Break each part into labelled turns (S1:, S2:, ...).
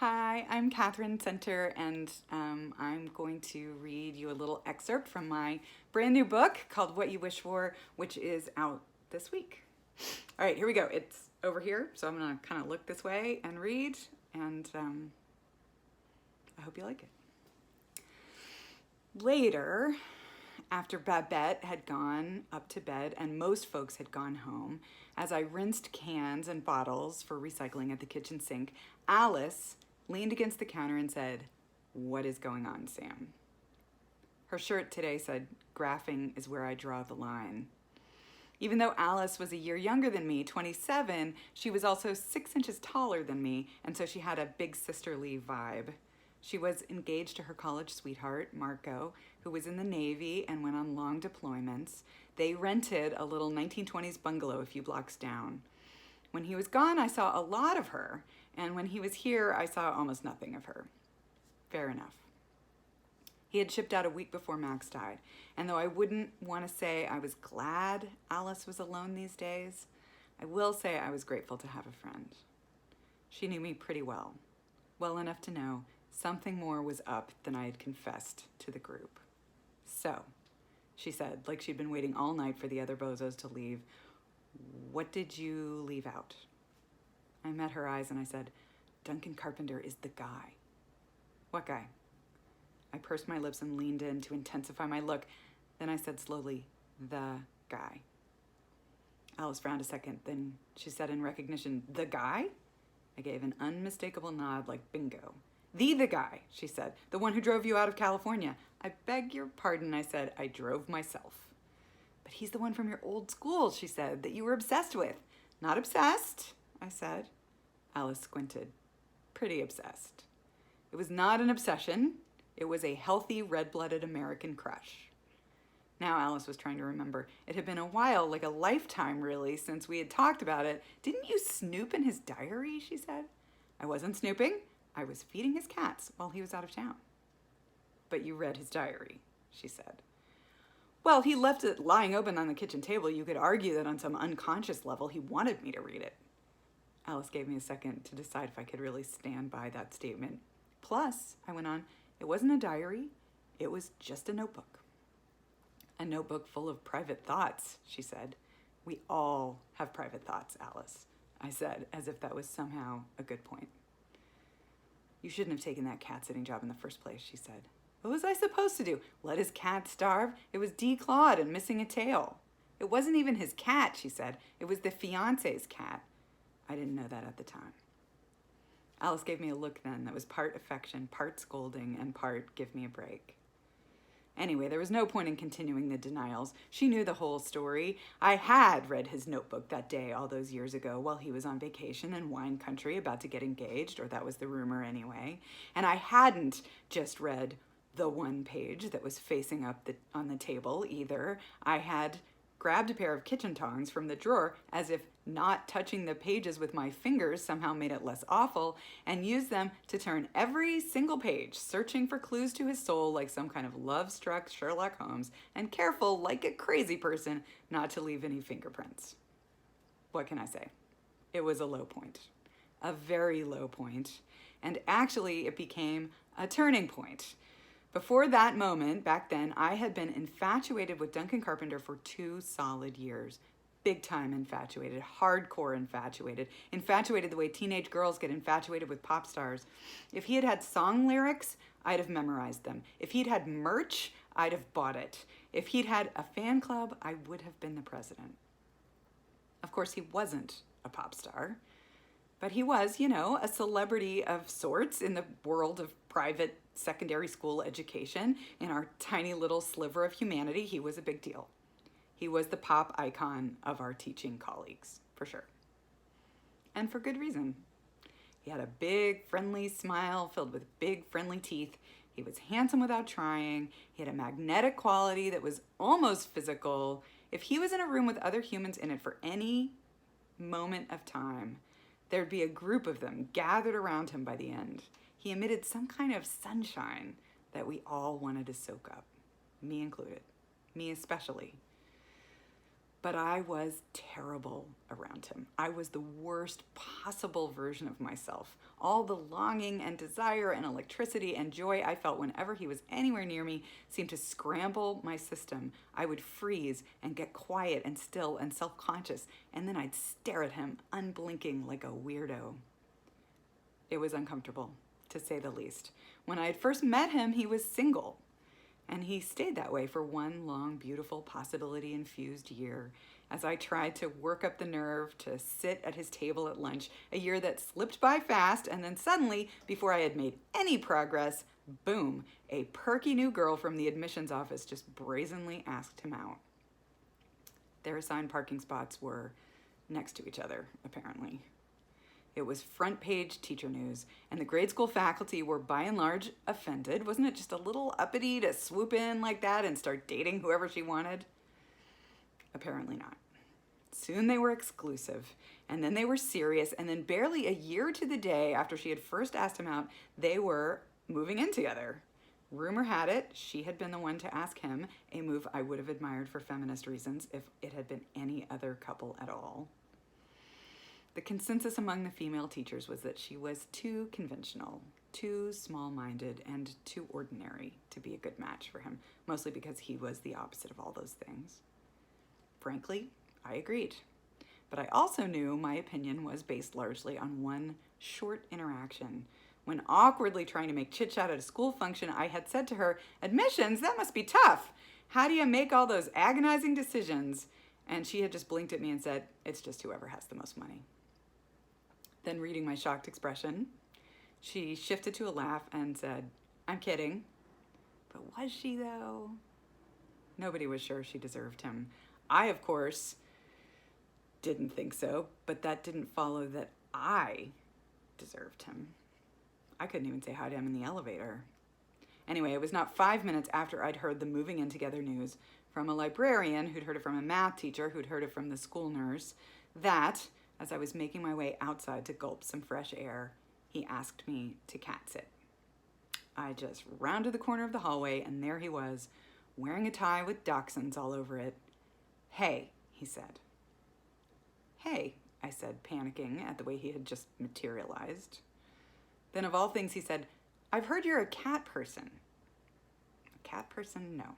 S1: Hi, I'm Katherine Center, and I'm going to read you a little excerpt from my brand new book called What You Wish For, which is out this week. All right, here we go. It's over here, so I'm going to kind of look this way and read, and I hope you like it. Later, after Babette had gone up to bed and most folks had gone home, as I rinsed cans and bottles for recycling at the kitchen sink, Alice leaned against the counter and said, "What is going on, Sam?" Her shirt today said, "Graphing is where I draw the line." Even though Alice was a year younger than me, 27, she was also 6 inches taller than me, and so she had a big sisterly vibe. She was engaged to her college sweetheart, Marco, who was in the Navy and went on long deployments. They rented a little 1920s bungalow a few blocks down. When he was gone, I saw a lot of her, and when he was here, I saw almost nothing of her. Fair enough. He had shipped out a week before Max died, and though I wouldn't want to say I was glad Alice was alone these days, I will say I was grateful to have a friend. She knew me pretty well enough to know something more was up than I had confessed to the group. "So," she said, like she'd been waiting all night for the other bozos to leave, "what did you leave out?" I met her eyes and I said, "Duncan Carpenter is the guy." "What guy?" I pursed my lips and leaned in to intensify my look. Then I said slowly, "The guy." Alice frowned a second. Then she said in recognition, "The guy?" I gave an unmistakable nod like bingo. The guy," she said. "The one who drove you out of California." "I beg your pardon," I said. "I drove myself." "But he's the one from your old school," she said, "that you were obsessed with." "Not obsessed," I said. Alice squinted. "Pretty obsessed." It was not an obsession. It was a healthy, red-blooded American crush. Now Alice was trying to remember. It had been a while, like a lifetime really, since we had talked about it. "Didn't you snoop in his diary?" she said. "I wasn't snooping. I was feeding his cats while he was out of town." "But you read his diary," she said. "Well, he left it lying open on the kitchen table. You could argue that on some unconscious level he wanted me to read it." Alice gave me a second to decide if I could really stand by that statement. "Plus," I went on, "it wasn't a diary. It was just a notebook." "A notebook full of private thoughts," she said. "We all have private thoughts, Alice," I said, as if that was somehow a good point. "You shouldn't have taken that cat-sitting job in the first place," she said. "What was I supposed to do? Let his cat starve? It was declawed and missing a tail." "It wasn't even his cat," she said. "It was the fiance's cat." I didn't know that at the time. Alice gave me a look then that was part affection, part scolding, and part give me a break. Anyway, there was no point in continuing the denials. She knew the whole story. I had read his notebook that day all those years ago while he was on vacation in wine country about to get engaged, or that was the rumor anyway. And I hadn't just read the one page that was facing up on the table either. I had grabbed a pair of kitchen tongs from the drawer as if not touching the pages with my fingers somehow made it less awful, and used them to turn every single page, searching for clues to his soul like some kind of love-struck Sherlock Holmes, and careful, like a crazy person, not to leave any fingerprints. What can I say? It was a low point. A very low point. And actually, it became a turning point. Before that moment, back then, I had been infatuated with Duncan Carpenter for 2 solid years. Big time infatuated, hardcore infatuated, infatuated the way teenage girls get infatuated with pop stars. If he had had song lyrics, I'd have memorized them. If he'd had merch, I'd have bought it. If he'd had a fan club, I would have been the president. Of course, he wasn't a pop star. But he was, a celebrity of sorts in the world of private secondary school education. In our tiny little sliver of humanity, he was a big deal. He was the pop icon of our teaching colleagues, for sure. And for good reason. He had a big, friendly smile filled with big, friendly teeth. He was handsome without trying. He had a magnetic quality that was almost physical. If he was in a room with other humans in it for any moment of time, there'd be a group of them gathered around him by the end. He emitted some kind of sunshine that we all wanted to soak up, me included, me especially. But I was terrible around him. I was the worst possible version of myself. All the longing and desire and electricity and joy I felt whenever he was anywhere near me seemed to scramble my system. I would freeze and get quiet and still and self-conscious, and then I'd stare at him, unblinking like a weirdo. It was uncomfortable, to say the least. When I had first met him, he was single. And he stayed that way for one long, beautiful, possibility-infused year as I tried to work up the nerve to sit at his table at lunch, a year that slipped by fast, and then suddenly, before I had made any progress, boom, a perky new girl from the admissions office just brazenly asked him out. Their assigned parking spots were next to each other, apparently. It was front page teacher news, and the grade school faculty were by and large offended. Wasn't it just a little uppity to swoop in like that and start dating whoever she wanted? Apparently not. Soon they were exclusive, and then they were serious, and then barely a year to the day after she had first asked him out, they were moving in together. Rumor had it she had been the one to ask him, a move I would have admired for feminist reasons if it had been any other couple at all. The consensus among the female teachers was that she was too conventional, too small-minded, and too ordinary to be a good match for him, mostly because he was the opposite of all those things. Frankly, I agreed. But I also knew my opinion was based largely on one short interaction. When awkwardly trying to make chit-chat at a school function, I had said to her, "Admissions, that must be tough. How do you make all those agonizing decisions?" And she had just blinked at me and said, "It's just whoever has the most money." Then, reading my shocked expression, she shifted to a laugh and said, "I'm kidding." But was she, though? Nobody was sure she deserved him. I, of course, didn't think so, but that didn't follow that I deserved him. I couldn't even say hi to him in the elevator. Anyway, it was not 5 minutes after I'd heard the moving in together news from a librarian who'd heard it from a math teacher who'd heard it from the school nurse that, as I was making my way outside to gulp some fresh air, he asked me to cat sit. I just rounded the corner of the hallway, and there he was, wearing a tie with dachshunds all over it. "Hey," he said. "Hey," I said, panicking at the way he had just materialized. Then, of all things, he said, "I've heard you're a cat person." A cat person? No.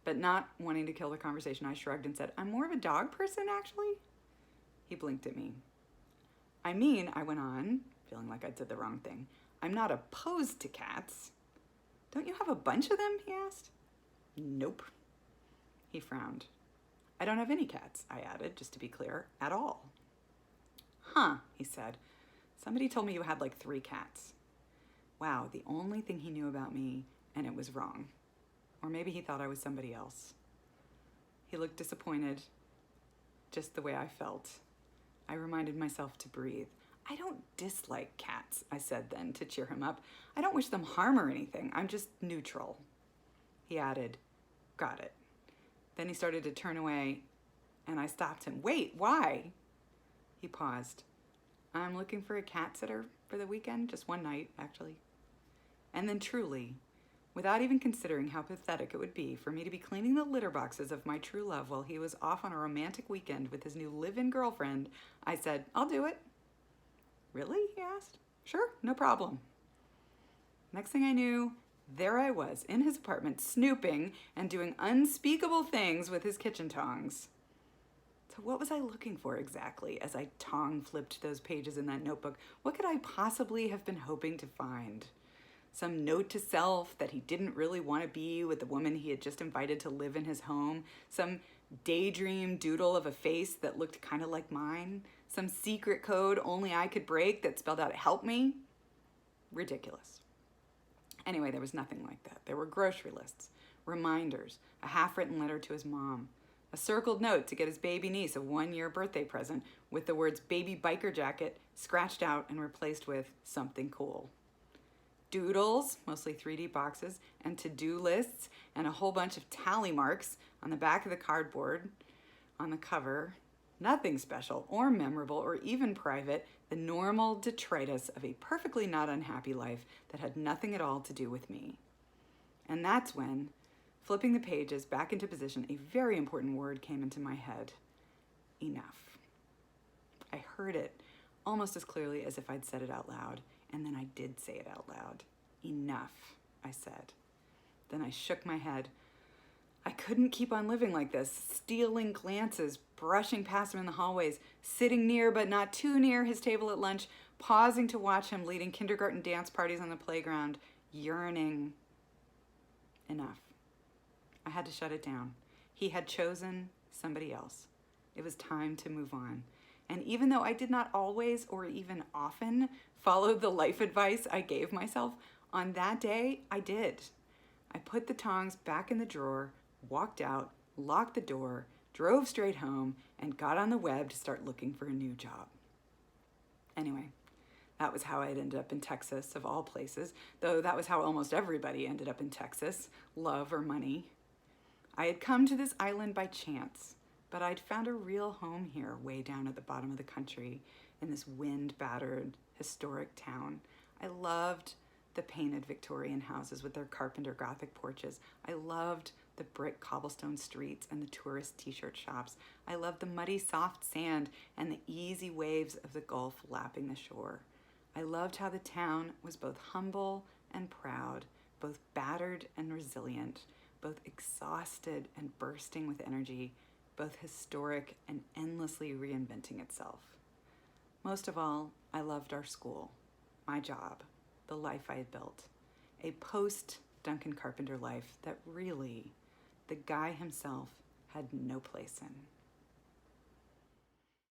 S1: But not wanting to kill the conversation, I shrugged and said, "I'm more of a dog person, actually." He blinked at me. "I mean," I went on, feeling like I'd said the wrong thing, "I'm not opposed to cats." "Don't you have a bunch of them?" he asked. "Nope." He frowned. "I don't have any cats," I added, just to be clear, at all. "Huh," he said. "Somebody told me you had like 3 cats." Wow, the only thing he knew about me, and it was wrong. Or maybe he thought I was somebody else. He looked disappointed, just the way I felt. I reminded myself to breathe. "I don't dislike cats," I said then to cheer him up. "I don't wish them harm or anything. I'm just neutral." He added, "Got it." Then he started to turn away, and I stopped him. "Wait, why?" He paused. "I'm looking for a cat sitter for the weekend, just one night, actually." And then truly, without even considering how pathetic it would be for me to be cleaning the litter boxes of my true love while he was off on a romantic weekend with his new live-in girlfriend, I said, "I'll do it." "Really?" he asked. "Sure, no problem." Next thing I knew, there I was in his apartment, snooping and doing unspeakable things with his kitchen tongs. So what was I looking for exactly as I flipped those pages in that notebook? What could I possibly have been hoping to find? Some note to self that he didn't really want to be with the woman he had just invited to live in his home? Some daydream doodle of a face that looked kind of like mine? Some secret code only I could break that spelled out "help me"? Ridiculous. Anyway, there was nothing like that. There were grocery lists, reminders, a half-written letter to his mom, a circled note to get his baby niece a 1-year birthday present with the words "baby biker jacket" scratched out and replaced with "something cool." Doodles, mostly 3D boxes, and to-do lists, and a whole bunch of tally marks on the back of the cardboard on the cover. Nothing special or memorable or even private, the normal detritus of a perfectly not unhappy life that had nothing at all to do with me. And that's when, Flipping the pages back into position, a very important word came into my head. Enough. I heard it almost as clearly as if I'd said it out loud, and then I did say it out loud. Enough, I said. Then I shook my head. I couldn't keep on living like this, stealing glances, brushing past him in the hallways, sitting near but not too near his table at lunch, pausing to watch him leading kindergarten dance parties on the playground, yearning. Enough. I had to shut it down. He had chosen somebody else. It was time to move on. And even though I did not always or even often follow the life advice I gave myself, on that day, I did. I put the tongs back in the drawer, walked out, locked the door, drove straight home, and got on the web to start looking for a new job. Anyway, that was how I ended up in Texas, of all places, though that was how almost everybody ended up in Texas, love or money. I had come to this island by chance, but I'd found a real home here, way down at the bottom of the country, in this wind-battered, historic town. I loved the painted Victorian houses with their carpenter Gothic porches. I loved the brick cobblestone streets and the tourist t-shirt shops. I loved the muddy, soft sand and the easy waves of the Gulf lapping the shore. I loved how the town was both humble and proud, both battered and resilient, both exhausted and bursting with energy, both historic and endlessly reinventing itself. Most of all, I loved our school, my job, the life I had built, a post-Duncan Carpenter life that really the guy himself had no place in.